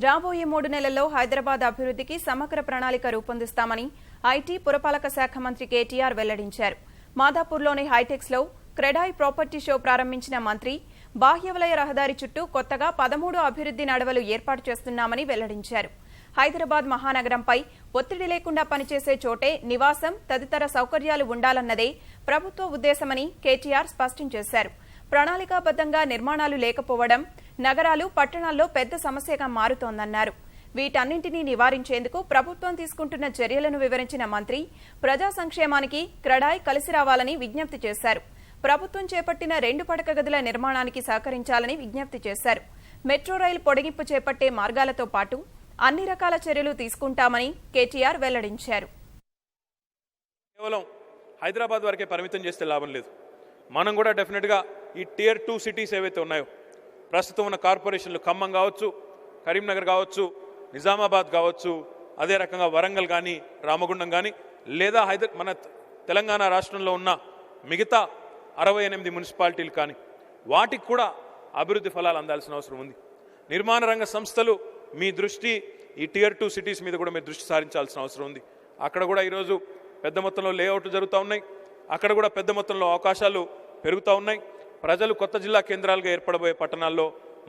రాబోయే 3 నెలల్లో హైదరాబాద్ అభివృద్ధికి సమగ్ర ప్రణాళిక రూపొందిస్తామని ఐటీ పురపాలక శాఖ మంత్రి కేటీఆర్ వెల్లడించారు. మాదాపూర్లోని హైటెక్స్లో క్రెడాయి ప్రాపర్టీ షో ప్రారంభించిన మంత్రి బాహ్యవలయ రహదారి చుట్టూ కొత్తగా 13 అభివృద్ధి నడవలు ఏర్పాటు చేస్తున్నామని వెల్లడించారు. హైదరాబాద్ మహానగరంపై ఒత్తిడి లేకుండా పనిచేసే చోటే నివాసం తదితర సౌకర్యాలు ఉండాలన్నదే ప్రభుత్వ ఉద్దేశమని కేటీఆర్ స్పష్టం చేశారు. ప్రణాళికాబద్ధంగా నిర్మాణాలు లేకపోవడం నగరాలు పట్టణాల్లో పెద్ద సమస్యగా మారుతోందన్నారు. వీటన్నింటినీ నివారించేందుకు ప్రభుత్వం తీసుకుంటున్న చర్యలను వివరించిన మంత్రి ప్రజా సంక్షేమానికి క్రెడాయి కలిసి రావాలని విజ్ఞప్తి చేశారు. ప్రభుత్వం చేపట్టిన 2 పడక గదుల నిర్మాణానికి సహకరించాలని విజ్ఞప్తి చేశారు. మెట్రో రైలు పొడిగింపు చేపట్టే మార్గాలతో పాటు అన్ని రకాల చర్యలు తీసుకుంటామని కేటీఆర్ వెల్లడించారు. కేవలం హైదరాబాద్ వరకే పరిమితం చేస్తే లాభం లేదు. మనం కూడా డెఫినెట్గా ఈ Tier 2 సిటీస్ ఏవైతే ఉన్నాయో, ప్రస్తుతం ఉన్న కార్పొరేషన్లు ఖమ్మం కావచ్చు, కరీంనగర్ కావచ్చు, నిజామాబాద్ కావచ్చు, అదే రకంగా వరంగల్ కానీ, రామగుండం కానీ, లేదా మన తెలంగాణ రాష్ట్రంలో ఉన్న మిగతా 68 మున్సిపాలిటీలు కానీ వాటికి కూడా అభివృద్ధి ఫలాలు అందాల్సిన అవసరం ఉంది. నిర్మాణ రంగ సంస్థలు మీ దృష్టి ఈ Tier 2 సిటీస్ మీద కూడా మీరు దృష్టి సారించాల్సిన అవసరం ఉంది. అక్కడ కూడా ఈరోజు పెద్ద మొత్తంలో లేఅవుట్లు జరుగుతూ ఉన్నాయి. అక్కడ కూడా పెద్ద మొత్తంలో అవకాశాలు పెరుగుతూ ఉన్నాయి. ప్రజలు కొత్త జిల్లా కేంద్రాలుగా ఏర్పడబోయే పట్టణాల్లో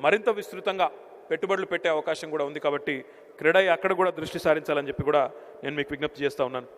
మరింత విస్తృతంగా పెట్టుబడులు పెట్టే అవకాశం కూడా ఉంది. కాబట్టి క్రెడాయి అక్కడ కూడా దృష్టి సారించాలని చెప్పి కూడా నేను మీకు విజ్ఞప్తి చేస్తూ ఉన్నాను.